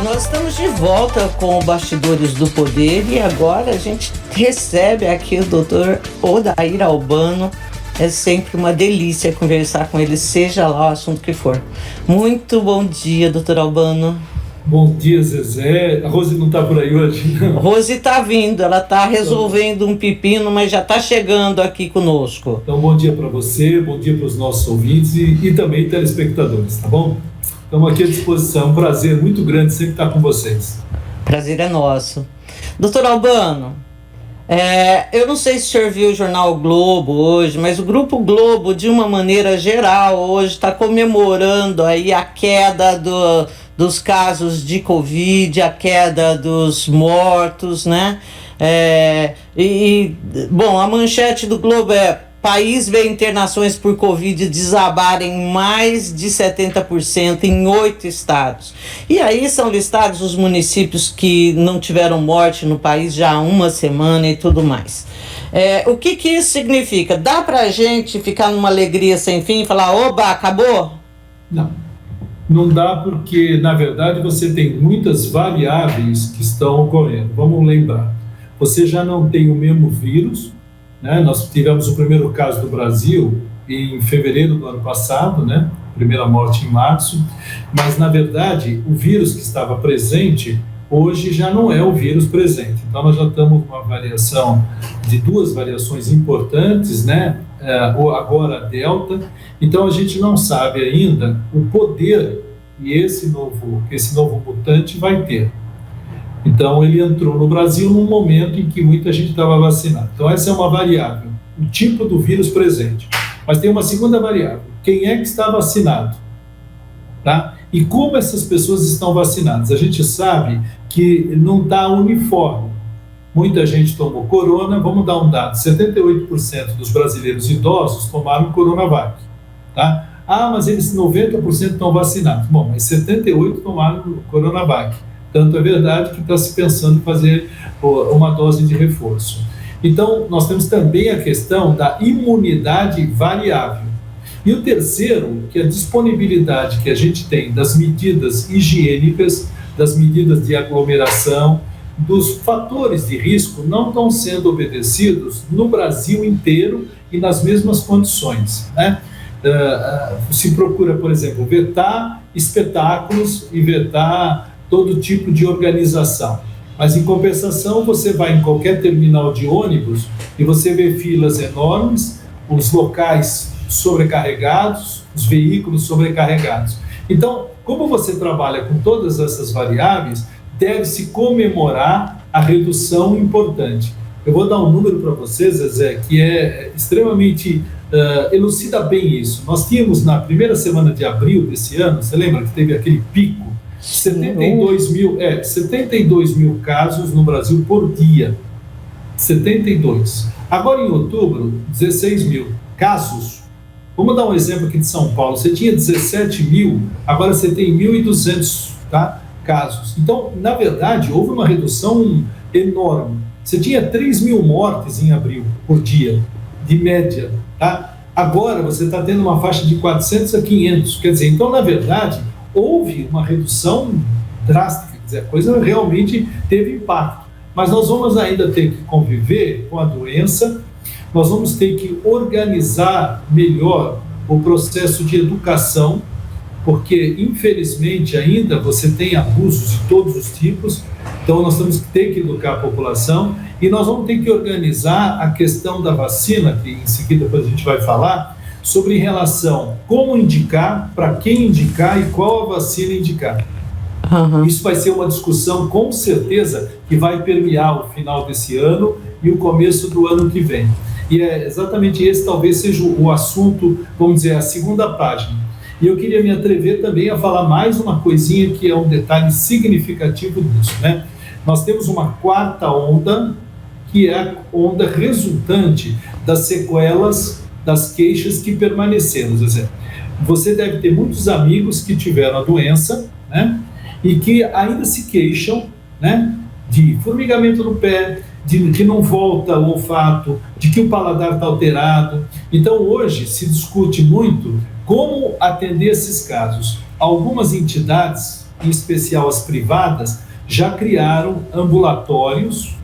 Nós estamos de volta com o Bastidores do Poder e agora a gente recebe aqui o Dr. Odair Albano. É sempre uma delícia conversar com ele, seja lá o assunto que for. Muito bom dia, Dr. Albano. Bom dia, Zezé. A Rose não está por aí hoje, não? Rose está vindo, ela está resolvendo um pepino, mas já está chegando aqui conosco. Então, bom dia para você, bom dia para os nossos ouvintes e também telespectadores, tá bom? Estamos aqui à disposição, um prazer muito grande sempre estar com vocês. Prazer é nosso. Doutor Albano, eu não sei se o senhor viu o jornal Globo hoje, mas o Grupo Globo, de uma maneira geral, hoje está comemorando aí a queda dos casos de Covid, a queda dos mortos, né? Bom, a manchete do Globo é: país vê internações por Covid desabarem mais de 70% em 8 estados. E aí são listados os municípios que não tiveram morte no país já há uma semana e tudo mais. O que isso significa? Dá pra gente ficar numa alegria sem fim e falar, oba, acabou? Não dá, porque, na verdade, você tem muitas variáveis que estão ocorrendo. Vamos lembrar, você já não tem o mesmo vírus, né? Nós tivemos o primeiro caso do Brasil em fevereiro do ano passado, né? Primeira morte em março, mas na verdade o vírus que estava presente hoje já não é o vírus presente. Então nós já estamos com uma variação de 2 variações importantes, né? Agora a Delta. Então a gente não sabe ainda o poder que esse novo mutante vai ter. Então, ele entrou no Brasil num momento em que muita gente estava vacinada. Então, essa é uma variável, o tipo do vírus presente. Mas tem uma segunda variável: quem é que está vacinado? Tá? E como essas pessoas estão vacinadas? A gente sabe que não está uniforme. Muita gente tomou corona. Vamos dar um dado: 78% dos brasileiros idosos tomaram Coronavac. Tá? Mas eles 90% estão vacinados. Bom, mas 78% tomaram Coronavac. Tanto é verdade que está se pensando em fazer uma dose de reforço. Então, nós temos também a questão da imunidade variável. E o terceiro, que é a disponibilidade que a gente tem das medidas higiênicas, das medidas de aglomeração, dos fatores de risco não estão sendo obedecidos no Brasil inteiro e nas mesmas condições, né? Se procura, por exemplo, vetar espetáculos e vetar todo tipo de organização. Mas, em compensação, você vai em qualquer terminal de ônibus e você vê filas enormes, os locais sobrecarregados, os veículos sobrecarregados. Então, como você trabalha com todas essas variáveis, deve-se comemorar a redução importante. Eu vou dar um número para vocês, Zezé, que é extremamente elucida bem isso. Nós tínhamos, na primeira semana de abril desse ano, você lembra que teve aquele pico? 72 mil casos no Brasil por dia. 72. Agora, em outubro, 16 mil casos. Vamos dar um exemplo aqui de São Paulo. Você tinha 17 mil, agora você tem 1.200, tá? Casos. Então, na verdade, houve uma redução enorme. Você tinha 3 mil mortes em abril por dia, de média. Tá? Agora você está tendo uma faixa de 400 a 500. Quer dizer, então, na verdade, houve uma redução drástica, quer dizer, a coisa realmente teve impacto. Mas nós vamos ainda ter que conviver com a doença, nós vamos ter que organizar melhor o processo de educação, porque, infelizmente, ainda você tem abusos de todos os tipos, então nós temos que ter que educar a população e nós vamos ter que organizar a questão da vacina, que em seguida depois a gente vai falar, sobre em relação como indicar, para quem indicar e qual a vacina indicar. Uhum. Isso vai ser uma discussão, com certeza, que vai permear o final desse ano e o começo do ano que vem. E é exatamente esse talvez seja o assunto, vamos dizer, a segunda página. E eu queria me atrever também a falar mais uma coisinha que é um detalhe significativo disso, né? Nós temos uma 4ª onda, que é a onda resultante das sequelas das queixas que permaneceram. Você deve ter muitos amigos que tiveram a doença, né? E que ainda se queixam, né? De formigamento no pé, de que não volta o olfato, de que o paladar está alterado. Então, hoje se discute muito como atender esses casos. Algumas entidades em especial as privadas, já criaram ambulatórios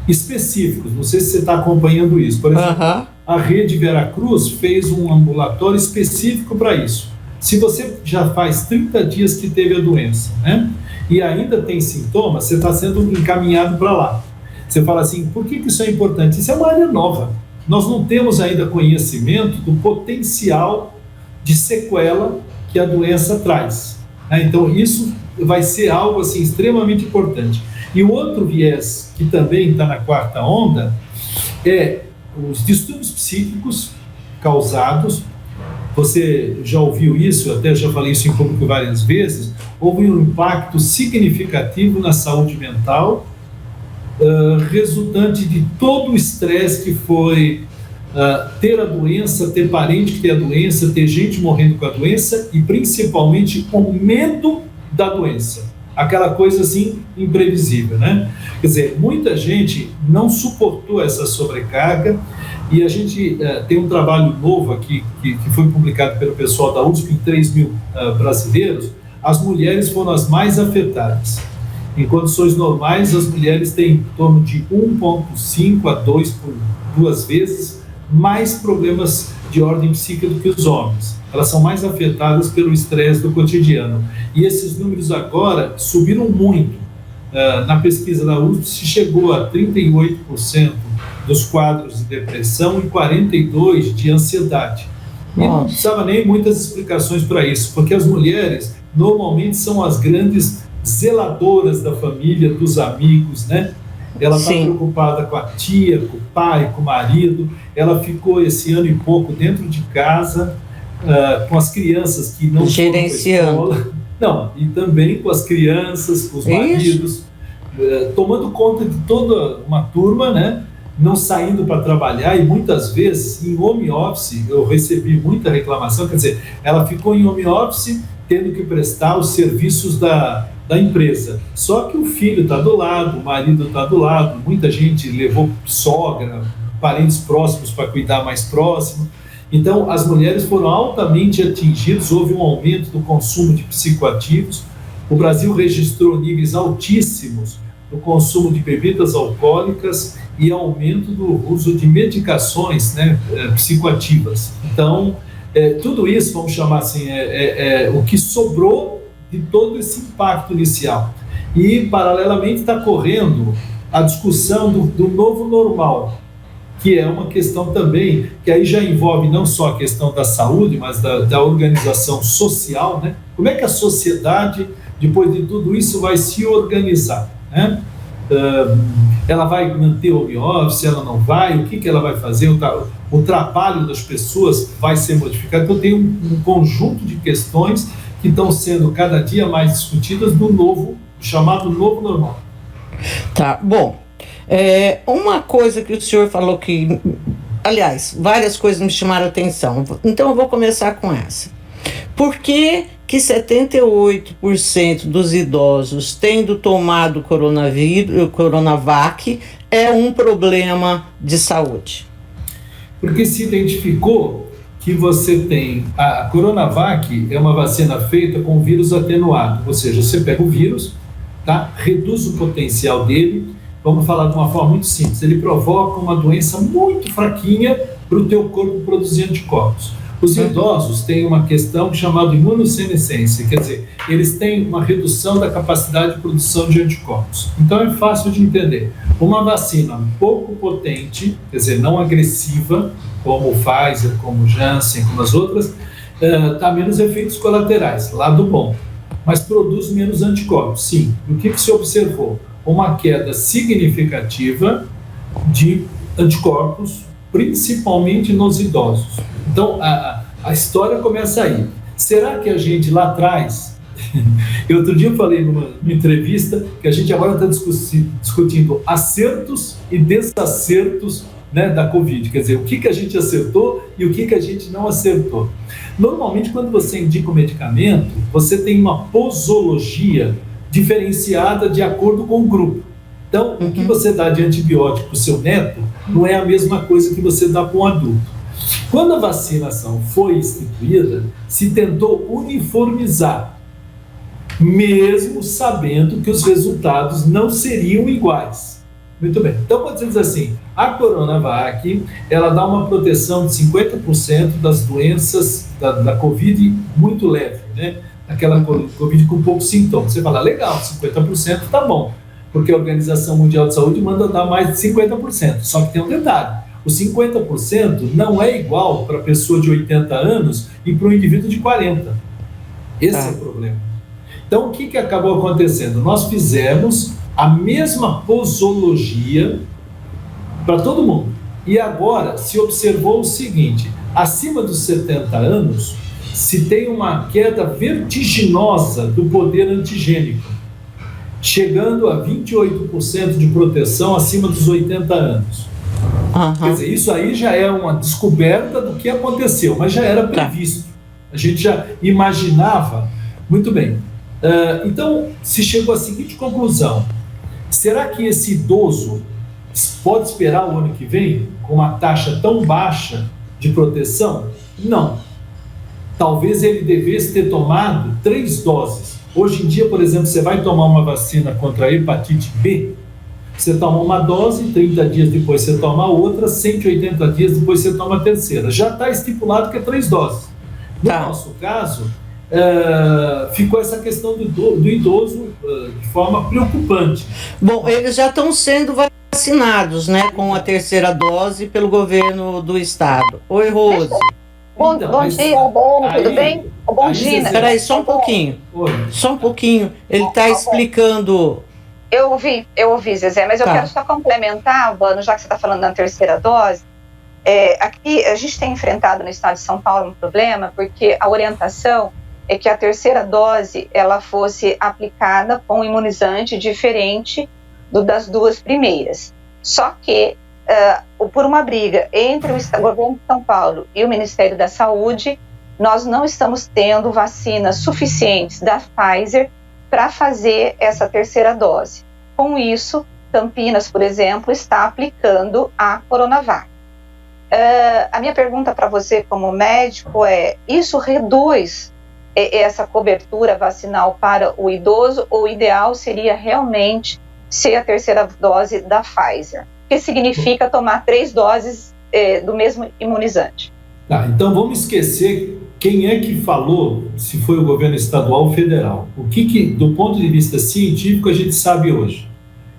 específicos. Não sei se você está acompanhando isso. Por exemplo, a Rede Veracruz fez um ambulatório específico para isso. Se você já faz 30 dias que teve a doença, né, e ainda tem sintomas, você está sendo encaminhado para lá. Você fala assim, por que isso é importante? Isso é uma área nova. Nós não temos ainda conhecimento do potencial de sequela que a doença traz. Então, isso vai ser algo assim, extremamente importante. E o outro viés, que também está na quarta onda, é os distúrbios psíquicos causados. Você já ouviu isso, eu até já falei isso em público várias vezes. Houve um impacto significativo na saúde mental, resultante de todo o estresse que foi ter a doença, ter parente que tem a doença, ter gente morrendo com a doença e principalmente o medo da doença. Aquela coisa assim imprevisível, né? Quer dizer, muita gente não suportou essa sobrecarga e a gente tem um trabalho novo aqui que foi publicado pelo pessoal da USP em 3 mil brasileiros. As mulheres foram as mais afetadas. Em condições normais, as mulheres têm em torno de 1,5 a 2 vezes mais problemas de ordem psíquica do que os homens. Elas são mais afetadas pelo estresse do cotidiano. E esses números agora subiram muito. Na pesquisa da USP, se chegou a 38% dos quadros de depressão e 42% de ansiedade. E não precisava nem muitas explicações para isso, porque as mulheres normalmente são as grandes zeladoras da família, dos amigos, né? Ela está preocupada com a tia, com o pai, com o marido. Ela ficou esse ano e pouco dentro de casa, com as crianças que não gerenciando. Foram para a escola. Não, e também com as crianças, com os maridos, tomando conta de toda uma turma, né? Não saindo para trabalhar e muitas vezes em home office. Eu recebi muita reclamação, quer dizer, ela ficou em home office tendo que prestar os serviços da empresa. Só que o filho está do lado, o marido está do lado, muita gente levou sogra, parentes próximos para cuidar mais próximo. Então, as mulheres foram altamente atingidas, houve um aumento do consumo de psicoativos. O Brasil registrou níveis altíssimos no consumo de bebidas alcoólicas e aumento do uso de medicações, né, psicoativas. Então, tudo isso, vamos chamar assim, o que sobrou de todo esse impacto inicial. E, paralelamente, está correndo a discussão do novo normal, que é uma questão também, que aí já envolve não só a questão da saúde, mas da organização social, né? Como é que a sociedade, depois de tudo isso, vai se organizar, né? Ela vai manter o home office, ela não vai, o que ela vai fazer, o trabalho das pessoas vai ser modificado. Então tem um conjunto de questões que estão sendo cada dia mais discutidas do chamado novo normal. Tá, bom. Uma coisa que o senhor falou que, aliás, várias coisas me chamaram a atenção, então eu vou começar com essa. Por que 78% dos idosos tendo tomado Coronavac é um problema de saúde? Porque se identificou que você tem... A Coronavac é uma vacina feita com vírus atenuado, ou seja, você pega o vírus, tá? Reduz o potencial dele. Vamos falar de uma forma muito simples. Ele provoca uma doença muito fraquinha para o teu corpo produzir anticorpos. Os idosos têm uma questão chamada imunossenescência, quer dizer, eles têm uma redução da capacidade de produção de anticorpos. Então é fácil de entender. Uma vacina pouco potente, quer dizer, não agressiva, como o Pfizer, como o Janssen, como as outras, dá menos efeitos colaterais, lado bom, mas produz menos anticorpos, sim. O que se observou? Uma queda significativa de anticorpos, principalmente nos idosos. Então, a história começa aí. Será que a gente lá atrás... Outro dia eu falei numa entrevista que a gente agora está discutindo acertos e desacertos, né, da Covid. Quer dizer, o que a gente acertou e o que a gente não acertou. Normalmente, quando você indica um medicamento, você tem uma posologia diferenciada de acordo com o grupo. Então, o que você dá de antibiótico para o seu neto não é a mesma coisa que você dá para um adulto. Quando a vacinação foi instituída, se tentou uniformizar. mesmo sabendo que os resultados não seriam iguais. Muito bem, então podemos dizer assim, a Coronavac, ela dá uma proteção de 50% das doenças da Covid muito leve, né? Aquela Covid com poucos sintomas. Você fala, legal, 50% tá bom, porque a Organização Mundial de Saúde manda dar mais de 50%, só que tem um detalhe, os 50% não é igual para a pessoa de 80 anos e para o indivíduo de 40. Esse é o problema. Então, o que acabou acontecendo? Nós fizemos a mesma posologia para todo mundo. E agora se observou o seguinte, acima dos 70 anos, se tem uma queda vertiginosa do poder antigênico, chegando a 28% de proteção acima dos 80 anos. Quer dizer, isso aí já é uma descoberta do que aconteceu, mas já era previsto. A gente já imaginava. Muito bem. Então, se chegou à seguinte conclusão, será que esse idoso pode esperar o ano que vem com uma taxa tão baixa de proteção? Não. Talvez ele devesse ter tomado 3 doses. Hoje em dia, por exemplo, você vai tomar uma vacina contra a hepatite B, você toma uma dose, 30 dias depois você toma outra, 180 dias depois você toma a terceira. Já está estipulado que é 3 doses. No nosso caso, ficou essa questão do idoso de forma preocupante. Bom, eles já estão sendo vacinados, né, com a terceira dose pelo governo do estado. Oi, Rose. Bom dia, Albano, tudo bem? Bom dia. Espera aí, só um pouquinho. Só um pouquinho. Ele está explicando... Eu ouvi, Zezé, mas eu quero só complementar, Albano, já que você está falando da terceira dose. Aqui a gente tem enfrentado no estado de São Paulo um problema, porque a orientação é que a terceira dose ela fosse aplicada com um imunizante diferente das 2 primeiras. Só que, por uma briga entre o governo de São Paulo e o Ministério da Saúde, nós não estamos tendo vacinas suficientes da Pfizer para fazer essa terceira dose. Com isso, Campinas, por exemplo, está aplicando a Coronavac. A minha pergunta para você como médico é, isso reduz essa cobertura vacinal para o idoso ou o ideal seria realmente ser a terceira dose da Pfizer? O que significa tomar 3 doses do mesmo imunizante? Então vamos esquecer quem é que falou, se foi o governo estadual ou federal. O que, do ponto de vista científico, a gente sabe hoje?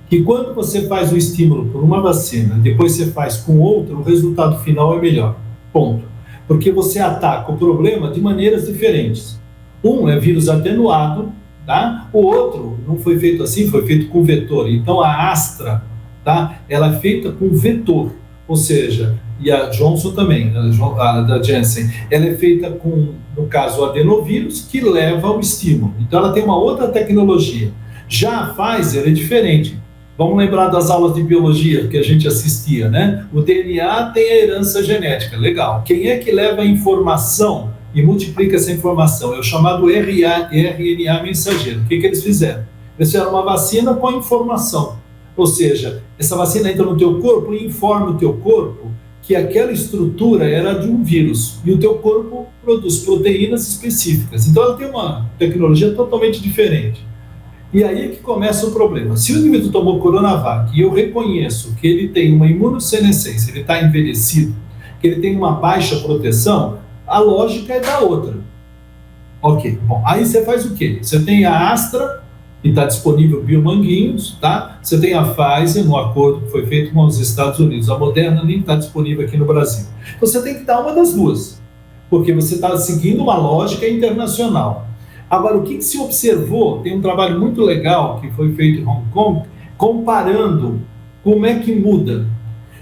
Que quando você faz o estímulo por uma vacina, depois você faz com outra, o resultado final é melhor. Ponto. Porque você ataca o problema de maneiras diferentes. Um é vírus atenuado, tá? O outro não foi feito assim, foi feito com vetor. Então a Astra, tá? Ela é feita com vetor, ou seja, e a Johnson também, a da Janssen, ela é feita com, no caso, o adenovírus, que leva ao estímulo. Então ela tem uma outra tecnologia. Já a Pfizer é diferente. Vamos lembrar das aulas de biologia que a gente assistia, né? O DNA tem a herança genética, legal. Quem é que leva a informação e multiplica essa informação? É o chamado RNA mensageiro. O que eles fizeram? Eles fizeram uma vacina com a informação. Ou seja, essa vacina entra no teu corpo e informa o teu corpo que aquela estrutura era de um vírus. E o teu corpo produz proteínas específicas. Então ela tem uma tecnologia totalmente diferente. E aí é que começa o problema. Se o indivíduo tomou Coronavac e eu reconheço que ele tem uma imunossenescência, ele está envelhecido, que ele tem uma baixa proteção, a lógica é da outra. Ok, bom, aí você faz o quê? Você tem a Astra, que está disponível Biomanguinhos, tá? Você tem a Pfizer, no acordo que foi feito com os Estados Unidos. A Moderna nem está disponível aqui no Brasil. Então você tem que dar uma das duas, porque você está seguindo uma lógica internacional. Agora, o que se observou, tem um trabalho muito legal que foi feito em Hong Kong, comparando como é que muda.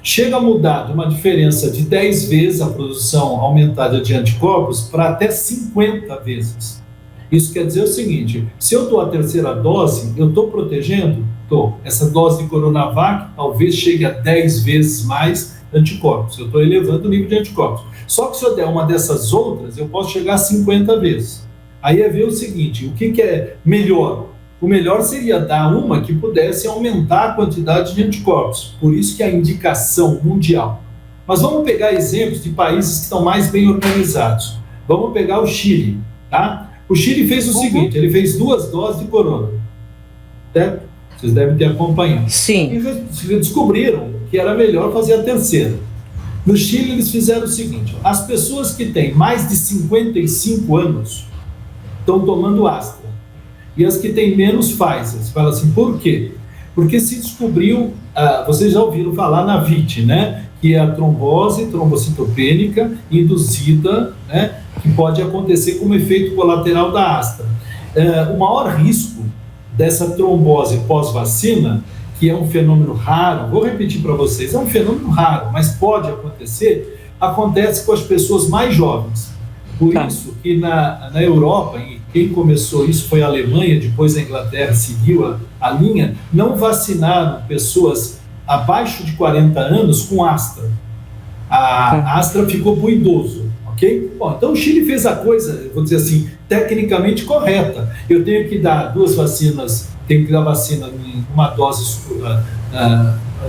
Chega a mudar de uma diferença de 10 vezes a produção aumentada de anticorpos para até 50 vezes. Isso quer dizer o seguinte, se eu dou a terceira dose, eu estou protegendo? Estou. Essa dose de Coronavac talvez chegue a 10 vezes mais anticorpos. Eu estou elevando o nível de anticorpos. Só que se eu der uma dessas outras, eu posso chegar a 50 vezes. Aí é ver o seguinte, o que é melhor? O melhor seria dar uma que pudesse aumentar a quantidade de anticorpos. Por isso que é a indicação mundial. Mas vamos pegar exemplos de países que estão mais bem organizados. Vamos pegar o Chile, tá? O Chile fez o seguinte, ele fez 2 doses de corona, certo? Vocês devem ter acompanhado. Sim. E descobriram que era melhor fazer a terceira. No Chile, eles fizeram o seguinte, as pessoas que têm mais de 55 anos estão tomando Astra, e as que têm menos Pfizer. Você fala assim, por quê? Porque se descobriu, vocês já ouviram falar na VIT, né? Que é a trombose trombocitopênica induzida, né? Que pode acontecer como efeito colateral da Astra. O maior risco dessa trombose pós-vacina, que é um fenômeno raro, vou repetir para vocês, é um fenômeno raro, mas pode acontecer, acontece com as pessoas mais jovens. Por isso que na Europa, e quem começou isso foi a Alemanha, depois a Inglaterra seguiu a linha, não vacinaram pessoas abaixo de 40 anos com Astra. A Astra ficou para o idoso, ok? Bom, então o Chile fez a coisa, vou dizer assim, tecnicamente correta. Eu tenho que dar 2 vacinas, tenho que dar vacina em uma dose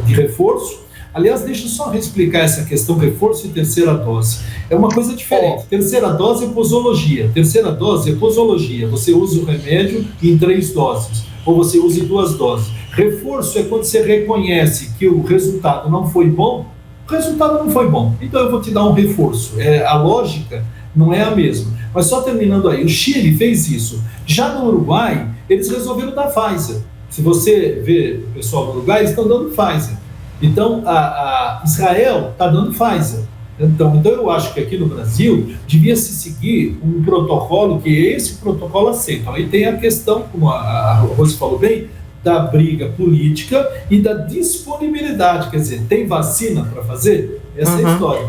de reforço. Aliás, deixa eu só explicar essa questão reforço e terceira dose. É uma coisa diferente. Terceira dose é posologia. Terceira dose é posologia. Você usa o remédio em 3 doses, ou você usa em 2 doses. Reforço é quando você reconhece que o resultado não foi bom, o resultado não foi bom, então eu vou te dar um reforço. A lógica não é a mesma. Mas só terminando aí, o Chile fez isso. Já no Uruguai, eles resolveram dar Pfizer. Se você vê o pessoal no Uruguai, eles estão dando Pfizer. Então, a Israel está dando Pfizer. Então, eu acho que aqui no Brasil devia se seguir um protocolo que esse protocolo aceita. Aí tem a questão, como a Rose falou bem, da briga política e da disponibilidade. Quer dizer, tem vacina para fazer? Essa é a história.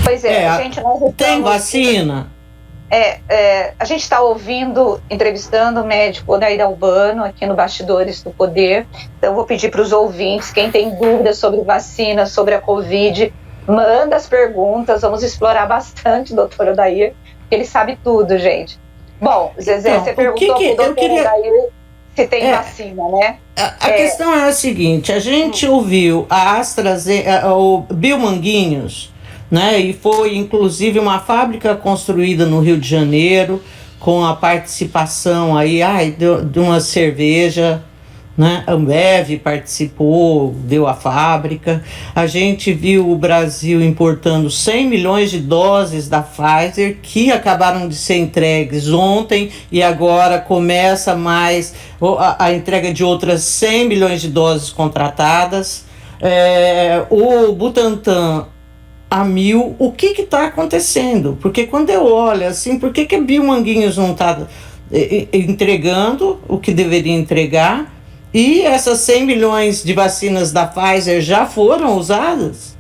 Pois é, a gente não tem vacina? A gente está entrevistando o médico Odair Albano aqui no Bastidores do Poder. Então, eu vou pedir para os ouvintes, quem tem dúvidas sobre vacina, sobre a Covid, manda as perguntas, vamos explorar bastante o doutor Odair, porque ele sabe tudo, gente. Bom, Zezé, então, você perguntou para o doutor Odair se tem vacina, né? A questão é a seguinte, a gente ouviu a AstraZeneca, o Bill Manguinhos, né? E foi inclusive uma fábrica construída no Rio de Janeiro com a participação aí de uma cerveja, né? Ambev participou, deu a fábrica. A gente viu o Brasil importando 100 milhões de doses da Pfizer que acabaram de ser entregues ontem e agora começa mais a entrega de outras 100 milhões de doses contratadas. O Butantan a 1.000, o que está acontecendo? Porque quando eu olho assim, por que Bill Manguinhos não está entregando o que deveria entregar? E essas 100 milhões de vacinas da Pfizer já foram usadas?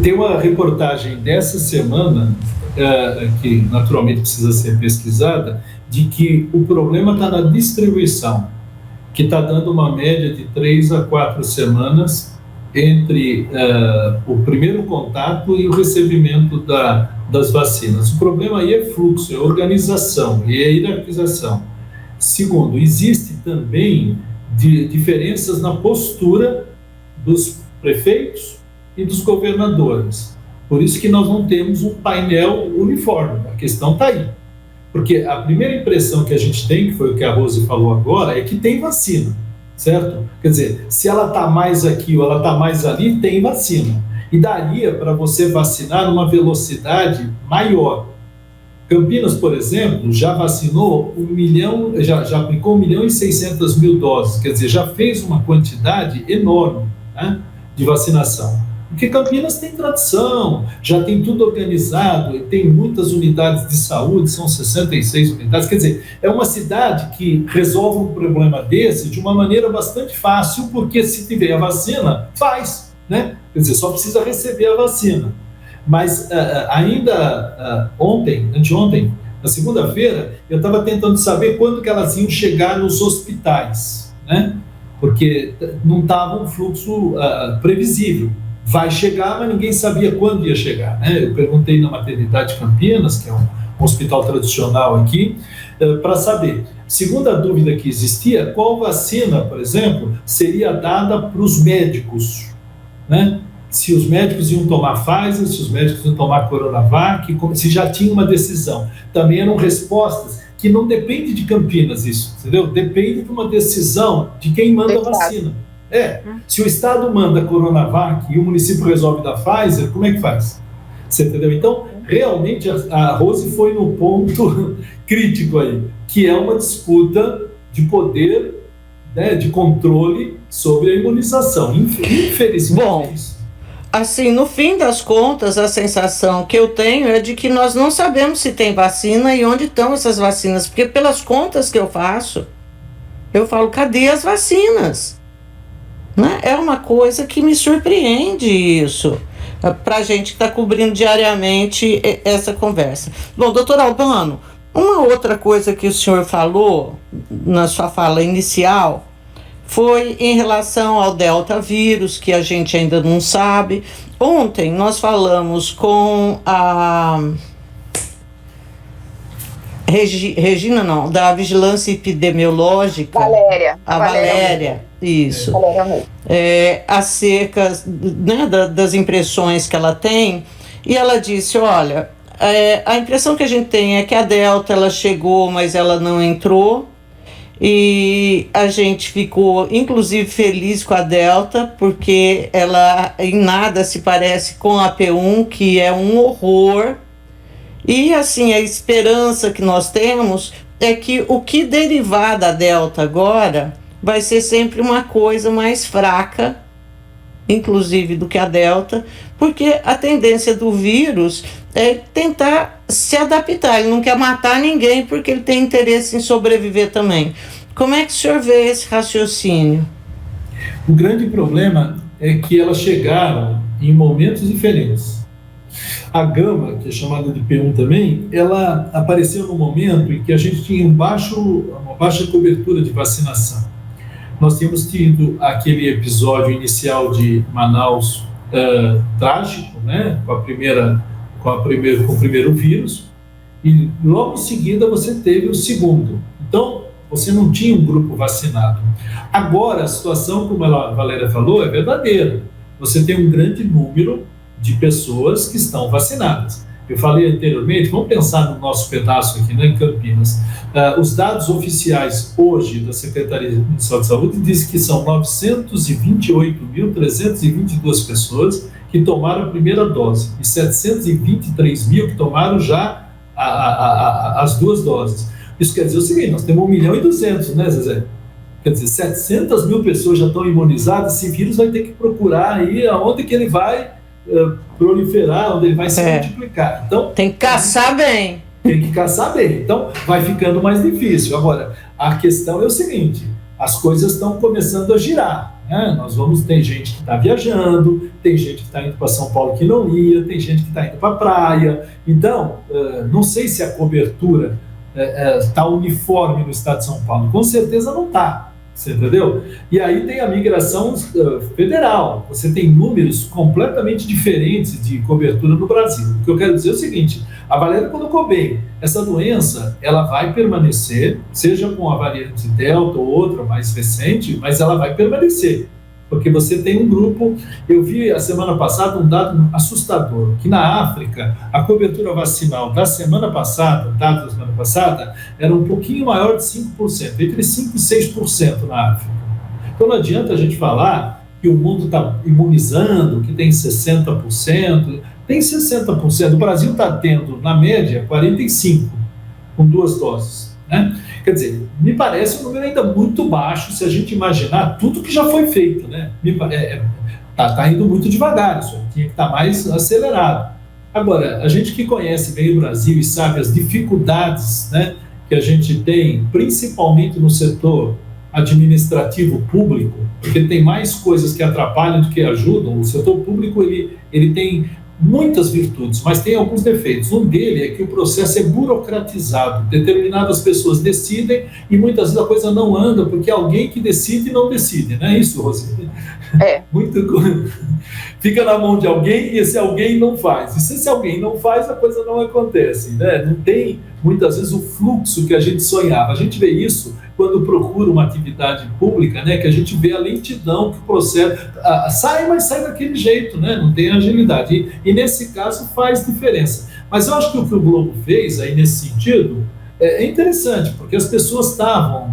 Tem uma reportagem dessa semana, que naturalmente precisa ser pesquisada, de que o problema está na distribuição, que está dando uma média de 3 a 4 semanas entre o primeiro contato e o recebimento das vacinas. O problema aí é fluxo, é organização e é hierarquização. Segundo, existe também diferenças na postura dos prefeitos e dos governadores. Por isso que nós não temos um painel uniforme. A questão está aí. Porque a primeira impressão que a gente tem, que foi o que a Rose falou agora, é que tem vacina, certo? Quer dizer, se ela está mais aqui ou ela está mais ali, tem vacina. E daria para você vacinar numa velocidade maior. Campinas, por exemplo, já vacinou 1 milhão, já aplicou 1.600.000 doses, quer dizer, já fez uma quantidade enorme, né, de vacinação. Porque Campinas tem tradição, já tem tudo organizado, tem muitas unidades de saúde, são 66 unidades, quer dizer, é uma cidade que resolve um problema desse de uma maneira bastante fácil, porque se tiver a vacina, faz, né? Quer dizer, só precisa receber a vacina. Mas ainda anteontem, na segunda-feira, eu estava tentando saber quando que elas iam chegar nos hospitais, né? Porque não estava um fluxo previsível. Vai chegar, mas ninguém sabia quando ia chegar, né? Eu perguntei na maternidade Campinas, que é um hospital tradicional aqui, para saber. Segunda dúvida que existia, qual vacina, por exemplo, seria dada para os médicos, né? se os médicos iam tomar Pfizer, se os médicos iam tomar Coronavac, se já tinha uma decisão. Também eram respostas que não depende de Campinas isso, entendeu? Depende de uma decisão de quem manda a vacina. Se o Estado manda Coronavac e o município resolve da Pfizer, como é que faz? Você entendeu? Então, realmente, a Rose foi no ponto crítico aí, que é uma disputa de poder, né, de controle sobre a imunização. Infelizmente, bom, assim, no fim das contas, a sensação que eu tenho é de que nós não sabemos se tem vacina e onde estão essas vacinas, porque pelas contas que eu faço, eu falo, cadê as vacinas? Né? É uma coisa que me surpreende isso, para a gente que está cobrindo diariamente essa conversa. Bom, doutor Albano, uma outra coisa que o senhor falou na sua fala inicial foi em relação ao Delta vírus, que a gente ainda não sabe. Ontem nós falamos com a Regina, não, da Vigilância Epidemiológica. Valéria. A Valéria, isso. Valéria acerca, né, das impressões que ela tem, e ela disse, olha, a impressão que a gente tem é que a Delta, ela chegou, mas ela não entrou, e a gente ficou, inclusive, feliz com a Delta, porque ela em nada se parece com a P1, que é um horror. E, assim, a esperança que nós temos é que o que derivar da Delta agora vai ser sempre uma coisa mais fraca, inclusive, do que a Delta, porque a tendência do vírus é tentar se adaptar. Ele não quer matar ninguém porque ele tem interesse em sobreviver também. Como é que o senhor vê esse raciocínio? O grande problema é que elas chegaram em momentos diferentes. A Gama, que é chamada de P1 também, ela apareceu no momento em que a gente tinha uma baixa cobertura de vacinação. Nós tínhamos tido aquele episódio inicial de Manaus trágico, né, com o primeiro vírus, e logo em seguida você teve o segundo. Então, você não tinha um grupo vacinado. Agora, a situação, como a Valéria falou, é verdadeira. Você tem um grande número de pessoas que estão vacinadas. Eu falei anteriormente, vamos pensar no nosso pedaço aqui, né, em Campinas. Os dados oficiais hoje da Secretaria Municipal de Saúde dizem que são 928.322 pessoas que tomaram a primeira dose e 723 mil que tomaram já as duas doses. Isso quer dizer o seguinte, nós temos 1.200.000, né, Zezé? Quer dizer, 700 mil pessoas já estão imunizadas, esse vírus vai ter que procurar aí aonde que ele vai proliferar, onde ele vai se multiplicar. Então, tem que caçar bem. Tem que caçar bem. Então, vai ficando mais difícil. Agora, a questão é o seguinte, as coisas estão começando a girar. Né? Tem gente que está viajando, tem gente que está indo para São Paulo que não ia, tem gente que está indo para a praia. Então, não sei se a cobertura está uniforme no estado de São Paulo. Com certeza não está. Você entendeu? E aí tem a migração federal. Você tem números completamente diferentes de cobertura no Brasil. O que eu quero dizer é o seguinte, a Valéria colocou bem, essa doença ela vai permanecer, seja com a variante Delta ou outra mais recente, mas ela vai permanecer. Porque você tem um grupo, eu vi a semana passada um dado assustador, que na África, a cobertura vacinal da semana passada, dado da semana passada, era um pouquinho maior de 5%, entre 5% e 6% na África. Então não adianta a gente falar que o mundo está imunizando, que tem 60%, tem 60%, o Brasil está tendo, na média, 45%, com 2 doses, né? Quer dizer, me parece um número ainda muito baixo se a gente imaginar tudo que já foi feito, né? Tá indo muito devagar, isso tinha que estar mais acelerado. Agora, a gente que conhece bem o Brasil e sabe as dificuldades, né, que a gente tem, principalmente no setor administrativo público, porque tem mais coisas que atrapalham do que ajudam. O setor público ele tem muitas virtudes, mas tem alguns defeitos. Um dele é que o processo é burocratizado. Determinadas pessoas decidem e muitas vezes a coisa não anda porque alguém que decide não decide, não é isso, Roseli? Fica na mão de alguém e esse alguém não faz. E se esse alguém não faz, a coisa não acontece, né? Não tem muitas vezes, o fluxo que a gente sonhava. A gente vê isso quando procura uma atividade pública, né, que a gente vê a lentidão que o processo sai, mas sai daquele jeito, né, não tem agilidade. E nesse caso faz diferença. Mas eu acho que o que o Globo fez aí nesse sentido é interessante, porque as pessoas estavam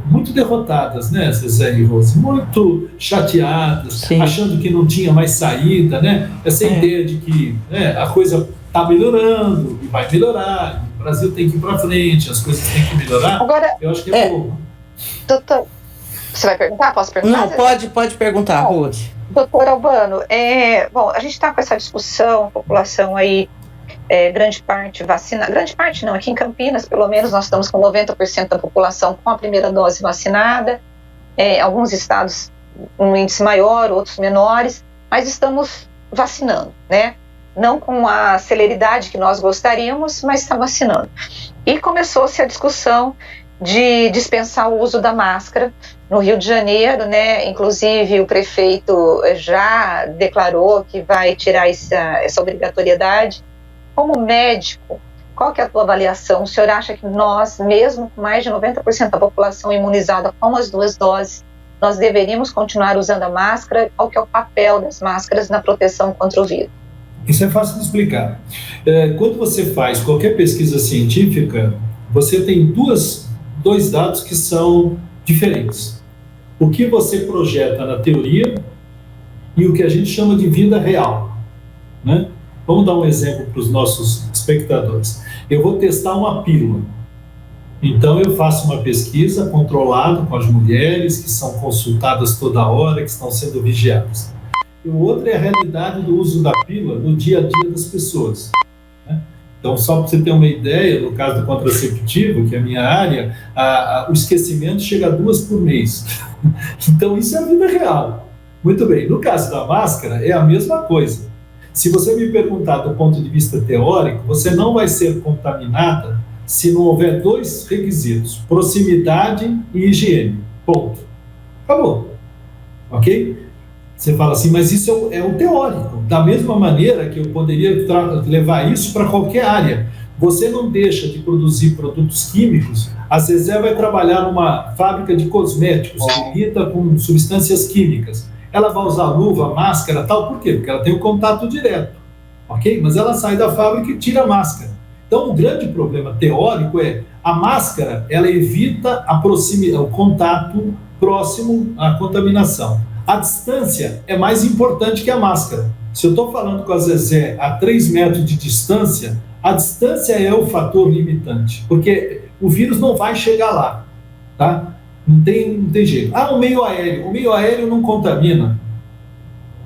muito derrotadas, né, Zezé e Rose, muito chateadas, Sim. achando que não tinha mais saída, né, essa ideia de que, né, a coisa está melhorando e vai melhorar, o Brasil tem que ir para frente, as coisas têm que melhorar. Agora, eu acho que é pouco. Doutor, você vai perguntar? Posso perguntar? Não, pode perguntar, Rose. Doutor Albano, bom, a gente está com essa discussão, a população aí, grande parte vacinada, grande parte não, aqui em Campinas, pelo menos, nós estamos com 90% da população com a primeira dose vacinada, alguns estados um índice maior, outros menores, mas estamos vacinando, né? Não com a celeridade que nós gostaríamos, mas está vacinando. E começou-se a discussão de dispensar o uso da máscara no Rio de Janeiro, né? Inclusive o prefeito já declarou que vai tirar essa obrigatoriedade. Como médico, qual que é a tua avaliação? O senhor acha que nós, mesmo com mais de 90% da população imunizada com as 2 doses, nós deveríamos continuar usando a máscara? Qual que é o papel das máscaras na proteção contra o vírus? Isso é fácil de explicar. Quando você faz qualquer pesquisa científica, você tem dois dados que são diferentes. O que você projeta na teoria e o que a gente chama de vida real, né? Vamos dar um exemplo para os nossos espectadores. Eu vou testar uma pílula. Então, eu faço uma pesquisa controlada com as mulheres que são consultadas toda hora, que estão sendo vigiadas. E o outro é a realidade do uso da pílula no dia a dia das pessoas, né? Então, só para você ter uma ideia, no caso do contraceptivo, que é a minha área, o esquecimento chega a 2 por mês. Então, isso é a vida real. Muito bem. No caso da máscara, é a mesma coisa. Se você me perguntar do ponto de vista teórico, você não vai ser contaminada se não houver 2 requisitos: proximidade e higiene. Ponto. Acabou. Ok? Você fala assim, mas isso é o teórico. Da mesma maneira que eu poderia levar isso para qualquer área. Você não deixa de produzir produtos químicos. A Zezé vai trabalhar numa fábrica de cosméticos que lida com substâncias químicas. Ela vai usar luva, máscara, tal, por quê? Porque ela tem um contato direto, ok? Mas ela sai da fábrica e tira a máscara. Então, o grande problema teórico é a máscara, ela evita o contato próximo à contaminação. A distância é mais importante que a máscara. Se eu estou falando com a Zezé a 3 metros de distância, a distância é o fator limitante, porque o vírus não vai chegar lá, tá? Não tem jeito. O meio aéreo não contamina.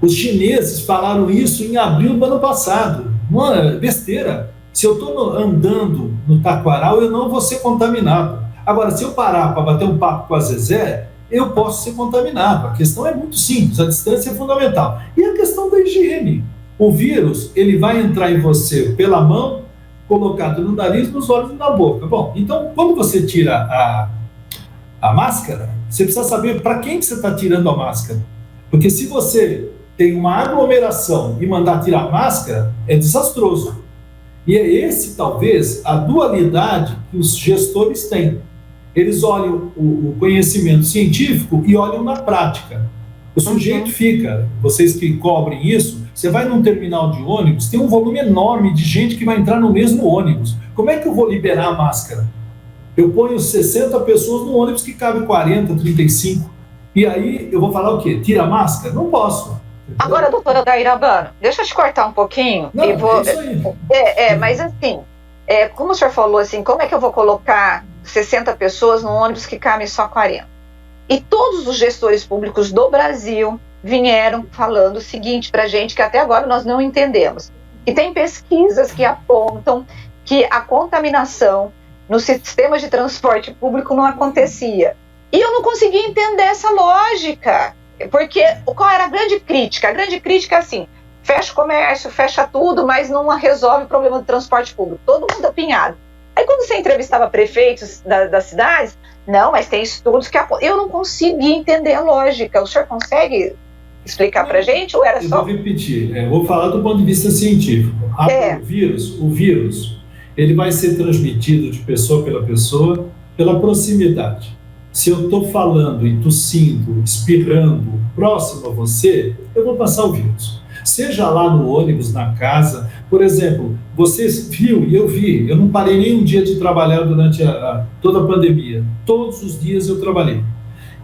Os chineses falaram isso em abril do ano passado. Não é besteira. Se eu estou andando no Taquaral, eu não vou ser contaminado. Agora, se eu parar para bater um papo com a Zezé, eu posso ser contaminado. A questão é muito simples, a distância é fundamental. E a questão da higiene. O vírus, ele vai entrar em você pela mão, colocado no nariz, nos olhos e na boca. Bom, então, quando você tira a máscara, você precisa saber para quem que você está tirando a máscara. Porque se você tem uma aglomeração e mandar tirar a máscara, é desastroso. E é esse, talvez, a dualidade que os gestores têm. Eles olham o conhecimento científico e olham na prática. O sujeito fica, vocês que cobrem isso, você vai num terminal de ônibus, tem um volume enorme de gente que vai entrar no mesmo ônibus. Como é que eu vou liberar a máscara? Eu ponho 60 pessoas no ônibus que cabe 40, 35. E aí eu vou falar o quê? Tira a máscara? Não posso. Agora, doutora Odair Albano, deixa eu te cortar um pouquinho. Não, é isso aí. Mas assim, como o senhor falou assim, como é que eu vou colocar 60 pessoas num ônibus que cabe só 40? E todos os gestores públicos do Brasil vieram falando o seguinte para a gente, que até agora nós não entendemos. E tem pesquisas que apontam que a contaminação nos sistemas de transporte público não acontecia. E eu não consegui entender essa lógica, porque qual era a grande crítica? A grande crítica é assim, fecha o comércio, fecha tudo, mas não resolve o problema do transporte público, todo mundo apinhado. Aí quando você entrevistava prefeitos das cidades, não, mas tem estudos que eu não consegui entender a lógica. O senhor consegue explicar pra gente ou era só... Eu vou repetir, vou falar do ponto de vista científico. O vírus, ele vai ser transmitido de pessoa pela proximidade. Se eu estou falando e tossindo, espirrando próximo a você, eu vou passar o vírus. Seja lá no ônibus, na casa. Por exemplo, você viu e eu vi, eu não parei nem um dia de trabalhar durante toda a pandemia. Todos os dias eu trabalhei.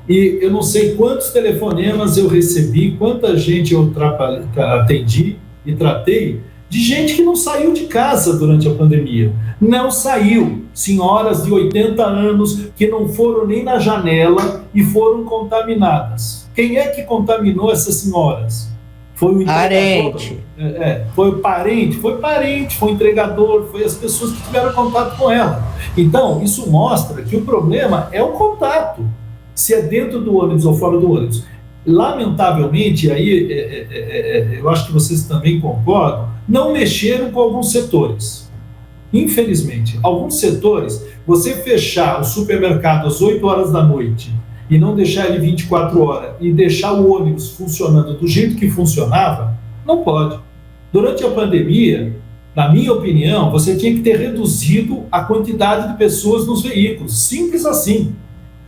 E eu não sei quantos telefonemas eu recebi, quanta gente eu atendi e tratei, de gente que não saiu de casa durante a pandemia. Não saiu. Senhoras de 80 anos que não foram nem na janela e foram contaminadas. Quem é que contaminou essas senhoras? Foi o entregador. Foi o parente, foi o entregador, foi as pessoas que tiveram contato com ela. Então, isso mostra que o problema é o contato, se é dentro do ônibus ou fora do ônibus. Lamentavelmente, aí eu acho que vocês também concordam, não mexeram com alguns setores. Infelizmente, alguns setores, você fechar o supermercado às 8 horas da noite e não deixar ele 24 horas e deixar o ônibus funcionando do jeito que funcionava, não pode. Durante a pandemia, na minha opinião, você tinha que ter reduzido a quantidade de pessoas nos veículos. Simples assim.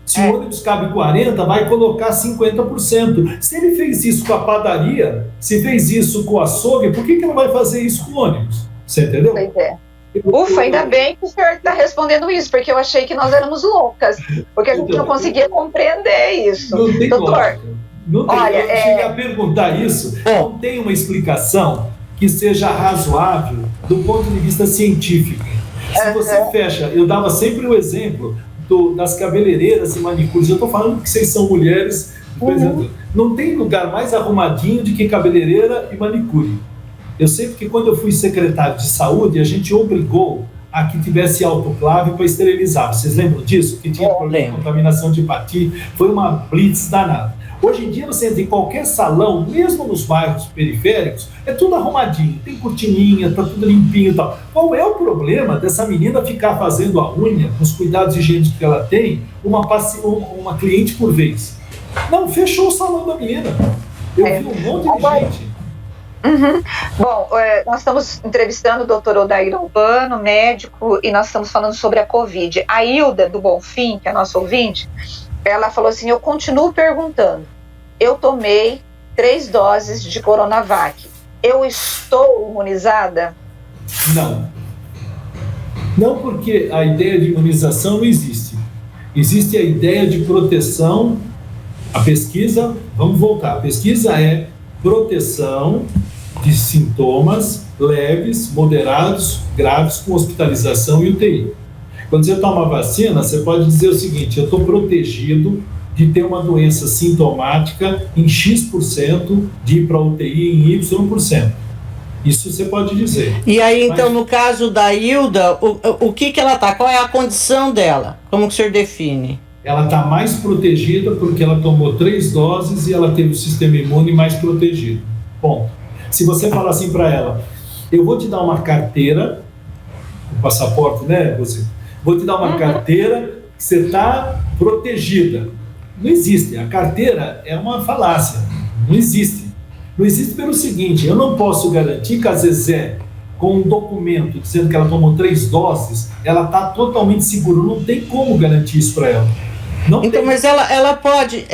Se o ônibus cabe 40, vai colocar 50%. Se ele fez isso com a padaria, se fez isso com o açougue, por que não vai fazer isso com o ônibus? Você entendeu? Pois é. Ufa, ainda bem que o senhor está respondendo isso, porque eu achei que nós éramos loucas, porque a gente não conseguia compreender isso. Não tem doutor, lógica. Não tem, olha, eu cheguei a perguntar isso, não tem uma explicação que seja razoável do ponto de vista científico. Se você fecha, eu dava sempre o exemplo das cabeleireiras e manicures, eu estou falando que vocês são mulheres, por exemplo, não tem lugar mais arrumadinho do que cabeleireira e manicure. Eu sei que quando eu fui secretário de saúde, a gente obrigou a que tivesse autoclave para esterilizar. Vocês lembram disso? Que tinha problema de contaminação de hepatite, foi uma blitz danada. Hoje em dia você entra em qualquer salão, mesmo nos bairros periféricos, é tudo arrumadinho, tem cortininha, tá tudo limpinho e tal. Qual é o problema dessa menina ficar fazendo a unha, com os cuidados higiênicos que ela tem, uma cliente por vez? Não, fechou o salão da menina. Eu vi um monte de gente. Bom, nós estamos entrevistando o doutor Odair Albano, médico, e nós estamos falando sobre a Covid. A Hilda do Bonfim, que é a nossa ouvinte, ela falou assim, eu continuo perguntando, eu tomei 3 doses de Coronavac, eu estou imunizada? Não. Não, porque a ideia de imunização não existe. Existe a ideia de proteção. A pesquisa, vamos voltar, a pesquisa é proteção de sintomas leves, moderados, graves, com hospitalização e UTI. Quando você toma vacina, você pode dizer o seguinte, eu estou protegido de ter uma doença sintomática em X%, de ir para a UTI em Y%. Isso você pode dizer. E aí, então, no caso da Hilda, o que ela está? Qual é a condição dela? Como que o senhor define? Ela está mais protegida porque ela tomou 3 doses e ela teve o sistema imune mais protegido. Ponto. Se você falar assim para ela, eu vou te dar uma carteira, um passaporte, né, você? Vou te dar uma carteira que você está protegida. Não existe. A carteira é uma falácia. Não existe. Não existe pelo seguinte, eu não posso garantir que a Zezé, com um documento dizendo que ela tomou 3 doses, ela está totalmente segura. Não tem como garantir isso para ela. Não então, tem. Mas ela pode...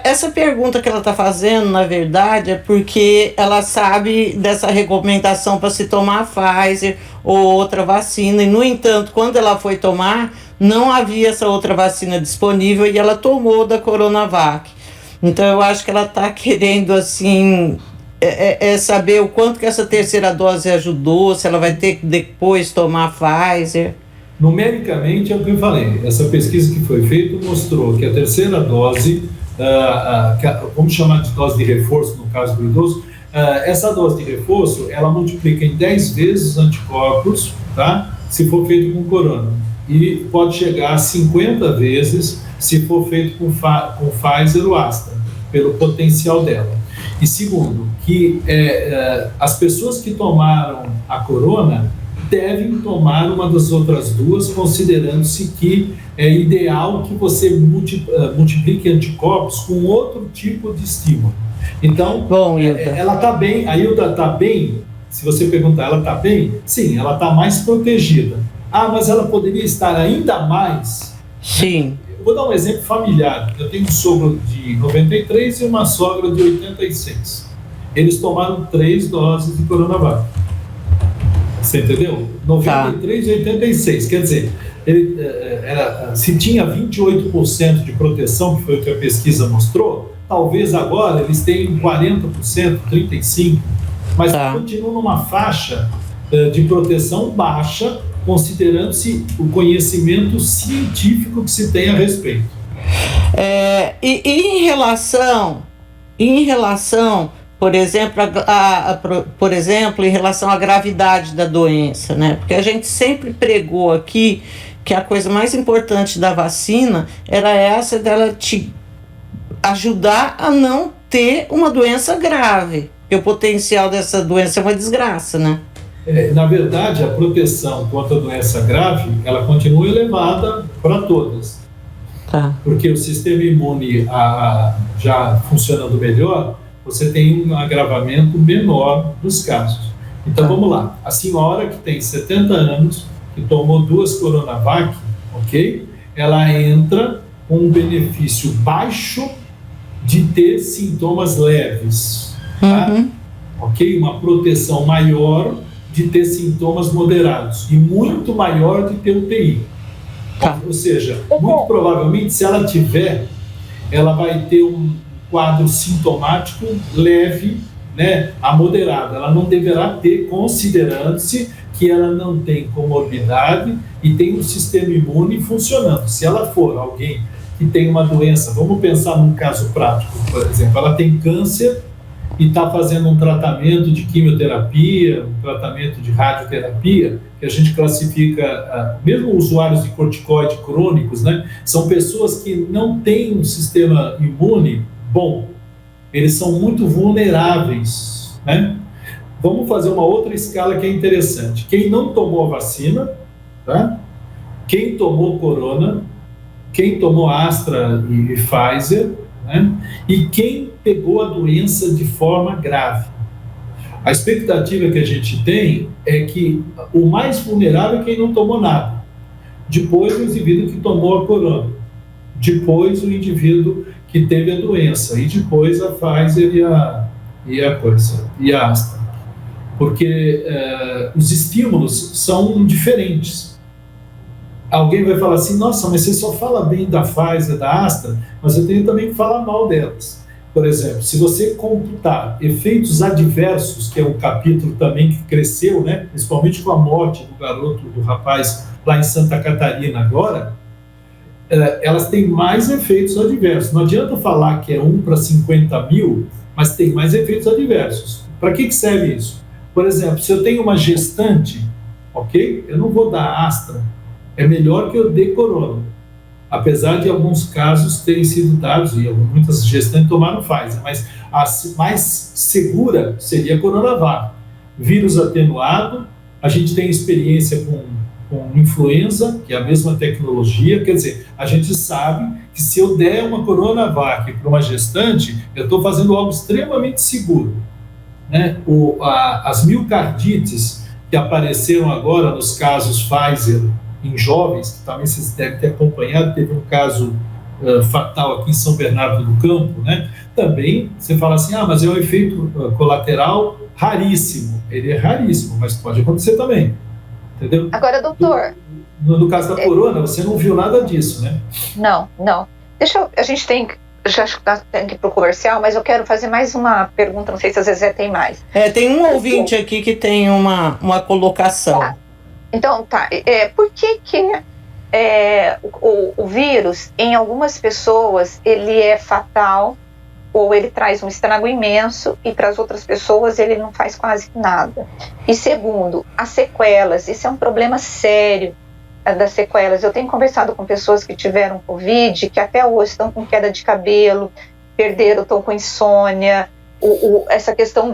Essa pergunta que ela está fazendo, na verdade, é porque ela sabe dessa recomendação para se tomar a Pfizer ou outra vacina. E, no entanto, quando ela foi tomar, não havia essa outra vacina disponível e ela tomou da Coronavac. Então, eu acho que ela está querendo, assim... saber o quanto que essa terceira dose ajudou, se ela vai ter que depois tomar a Pfizer. Numericamente, é o que eu falei, essa pesquisa que foi feita mostrou que a terceira dose, vamos chamar de dose de reforço no caso do idoso, essa dose de reforço, ela multiplica em 10 vezes os anticorpos, tá? Se for feito com corona, e pode chegar a 50 vezes se for feito com Pfizer ou Astra, pelo potencial dela. E segundo, que as pessoas que tomaram a corona devem tomar uma das outras duas, considerando-se que é ideal que você multiplique anticorpos com outro tipo de estímulo. Então, bom, Hilda, ela está bem, a Hilda está bem se você perguntar, ela está bem? Sim, ela está mais protegida. Ah, mas ela poderia estar ainda mais? Sim. Eu vou dar um exemplo familiar. Eu tenho um sogro de 93 e uma sogra de 86. Eles tomaram 3 doses de Coronavac. Você entendeu? 93 e 86. Quer dizer, se tinha 28% de proteção, que foi o que a pesquisa mostrou, talvez agora eles tenham 40%, 35%, mas continuam numa faixa de proteção baixa, considerando-se o conhecimento científico que se tem a respeito. E em relação, por exemplo, em relação à gravidade da doença, né? Porque a gente sempre pregou aqui que a coisa mais importante da vacina era essa dela te ajudar a não ter uma doença grave, porque o potencial dessa doença é uma desgraça, né? Na verdade, a proteção contra a doença grave, ela continua elevada para todas. Porque o sistema imune já funcionando melhor, você tem um agravamento menor dos casos. Então, vamos lá. A senhora que tem 70 anos, que tomou 2 Coronavac, ok? Ela entra com um benefício baixo de ter sintomas leves, tá? Ok? Uma proteção maior de ter sintomas moderados e muito maior de ter UTI. Ou seja, muito provavelmente, se ela tiver, ela vai ter um quadro sintomático leve, né, a moderado. Ela não deverá ter, considerando-se que ela não tem comorbidade e tem um sistema imune funcionando. Se ela for alguém que tem uma doença, vamos pensar num caso prático, por exemplo, ela tem câncer e está fazendo um tratamento de quimioterapia, um tratamento de radioterapia, que a gente classifica, mesmo usuários de corticoide crônicos, né, são pessoas que não têm um sistema imune bom, eles são muito vulneráveis, né? Vamos fazer uma outra escala que é interessante. Quem não tomou a vacina, tá? Quem tomou Corona, quem tomou Astra e Pfizer, né? E quem pegou a doença de forma grave. A expectativa que a gente tem é que o mais vulnerável é quem não tomou nada. Depois o indivíduo que tomou a Corona. Depois o indivíduo que teve a doença. E depois a Pfizer e a Astra. Porque os estímulos são diferentes. Alguém vai falar assim, nossa, mas você só fala bem da Pfizer, da Astra, mas eu tenho também que falar mal delas. Por exemplo, se você computar efeitos adversos, que é um capítulo também que cresceu, né, principalmente com a morte do garoto, do rapaz lá em Santa Catarina agora, elas têm mais efeitos adversos. Não adianta falar que é 1 para 50 mil, mas tem mais efeitos adversos. Para que serve isso? Por exemplo, se eu tenho uma gestante, ok? Eu não vou dar Astra. É melhor que eu dê Corona. Apesar de alguns casos terem sido dados, e muitas gestantes tomaram Pfizer, mas a mais segura seria a Coronavac. Vírus atenuado, a gente tem experiência com influenza, que é a mesma tecnologia, quer dizer, a gente sabe que se eu der uma Coronavac para uma gestante, eu estou fazendo algo extremamente seguro. Né? As miocardites que apareceram agora nos casos Pfizer em jovens, que também vocês devem ter acompanhado, teve um caso fatal aqui em São Bernardo do Campo, né? Também você fala assim, mas é um efeito colateral raríssimo. Ele é raríssimo, mas pode acontecer também, entendeu? Agora, doutor... No caso da Corona, você não viu nada disso, né? Não. A gente tem que ir para o comercial, mas eu quero fazer mais uma pergunta, não sei se às vezes tem mais. Tem um ouvinte aqui que tem uma colocação. Então, por que o vírus, em algumas pessoas, ele é fatal, ou ele traz um estrago imenso, e para as outras pessoas ele não faz quase nada? E segundo, as sequelas, isso é um problema sério, das sequelas. Eu tenho conversado com pessoas que tiveram Covid, que até hoje estão com queda de cabelo, estão com insônia, essa questão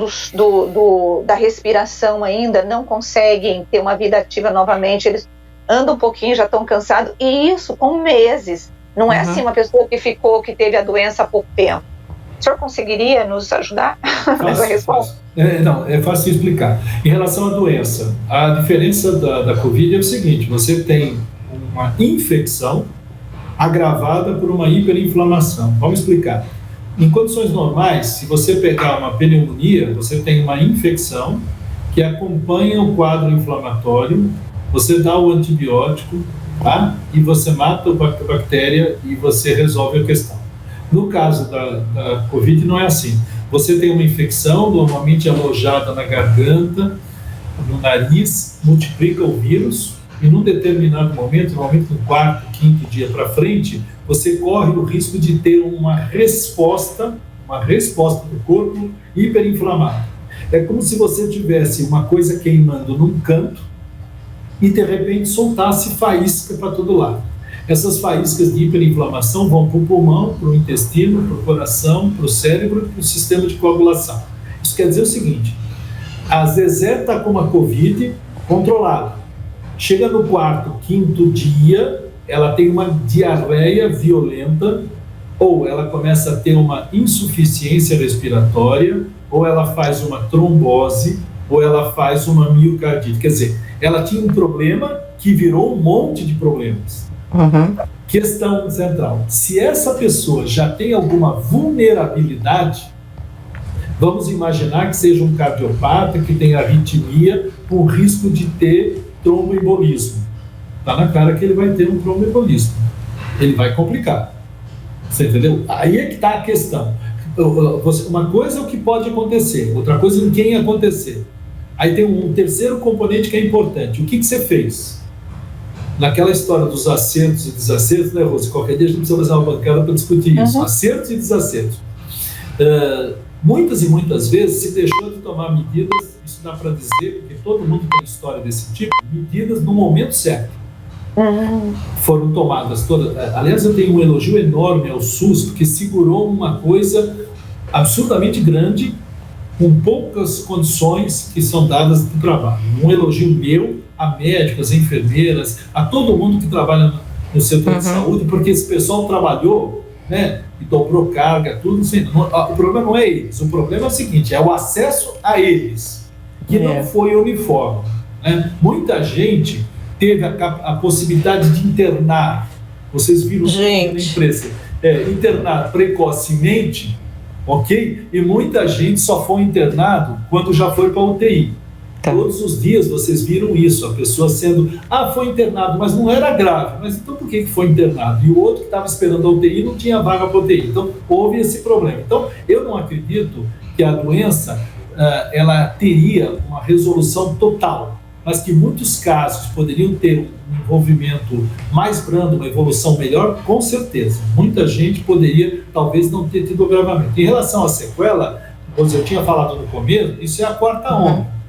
da respiração ainda, não conseguem ter uma vida ativa novamente, eles andam um pouquinho, já estão cansados, e isso com meses. Não é assim uma pessoa que teve a doença há pouco tempo. O senhor conseguiria nos ajudar nessa resposta? Não, é fácil de explicar. Em relação à doença, a diferença da Covid é o seguinte: você tem uma infecção agravada por uma hiperinflamação. Vamos explicar. Em condições normais, se você pegar uma pneumonia, você tem uma infecção que acompanha o quadro inflamatório, você dá o antibiótico, tá? E você mata a bactéria e você resolve a questão. No caso da Covid não é assim. Você tem uma infecção, normalmente alojada na garganta, no nariz, multiplica o vírus e num determinado momento, normalmente no 4º, 5º dia para frente, você corre o risco de ter uma resposta do corpo hiperinflamada. É como se você tivesse uma coisa queimando num canto e de repente soltasse faísca para todo lado. Essas faíscas de hiperinflamação vão para o pulmão, para o intestino, para o coração, para o cérebro e para o sistema de coagulação. Isso quer dizer o seguinte: a Zezé está com uma Covid controlada. Chega no 4º, 5º dia, ela tem uma diarreia violenta, ou ela começa a ter uma insuficiência respiratória, ou ela faz uma trombose, ou ela faz uma miocardite. Quer dizer, ela tinha um problema que virou um monte de problemas. Uhum. Questão central: se essa pessoa já tem alguma vulnerabilidade, vamos imaginar que seja um cardiopata que tem arritmia com risco de ter tromboembolismo. Está na cara que ele vai ter um tromboembolismo. Ele vai complicar. Você entendeu? Aí é que está a questão. Uma coisa é o que pode acontecer, outra coisa é em quem acontecer. Aí tem um terceiro componente que é importante. O que você fez? Naquela história dos acertos e desacertos, né, Rose? Qualquer dia a gente precisa fazer uma bancada para discutir isso. Acertos e desacertos. Muitas e muitas vezes se deixou de tomar medidas, isso dá para dizer, porque todo mundo tem história desse tipo, medidas no momento certo. Foram tomadas todas. Aliás, eu tenho um elogio enorme ao SUS, porque segurou uma coisa absurdamente grande, com poucas condições que são dadas do trabalho. Um elogio meu a médicos, a enfermeiras, a todo mundo que trabalha no setor de saúde, porque esse pessoal trabalhou, né, e dobrou carga, tudo assim. O problema não é eles, o problema é o seguinte: é o acesso a eles, que não foi uniforme, né? Muita gente teve a possibilidade de internar, vocês viram na imprensa, internar precocemente, ok? E muita gente só foi internado quando já foi para a UTI. Todos os dias vocês viram isso, a pessoa sendo, foi internado, mas não era grave, mas então por que foi internado? E o outro que estava esperando a UTI não tinha vaga para a UTI, então houve esse problema. Então eu não acredito que a doença, ela teria uma resolução total, mas que muitos casos poderiam ter um envolvimento mais brando, uma evolução melhor, com certeza. Muita gente poderia, talvez, não ter tido agravamento. Em relação à sequela, como eu tinha falado no começo, isso é a 4ª onda.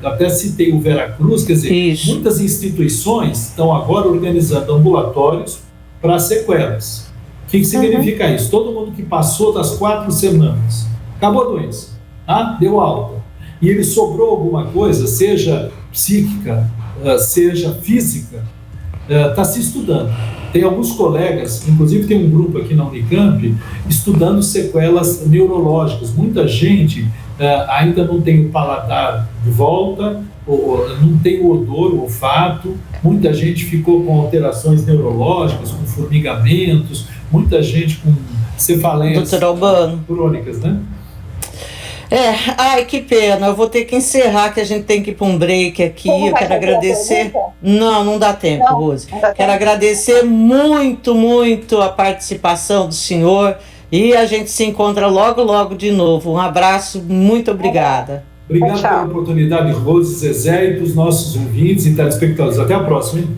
Até citei o Veracruz, quer dizer, muitas instituições estão agora organizando ambulatórios para sequelas. O que significa isso? Todo mundo que passou das 4 semanas, acabou a doença, deu alta, e ele sobrou alguma coisa, seja psíquica, seja física, está se estudando. Tem alguns colegas, inclusive tem um grupo aqui na Unicamp, estudando sequelas neurológicas. Muita gente ainda não tem o paladar de volta, ou não tem o odor, o olfato. Muita gente ficou com alterações neurológicas, com formigamentos, muita gente com cefaleias crônicas, né? Ai, que pena, eu vou ter que encerrar, que a gente tem que ir para um break aqui. Eu quero agradecer. Não dá tempo, Rose. Quero agradecer muito, muito a participação do senhor e a gente se encontra logo, logo de novo. Um abraço, muito obrigada. Obrigado pela oportunidade, Rose, Zezé, e para os nossos ouvintes e telespectadores. Até a próxima, hein?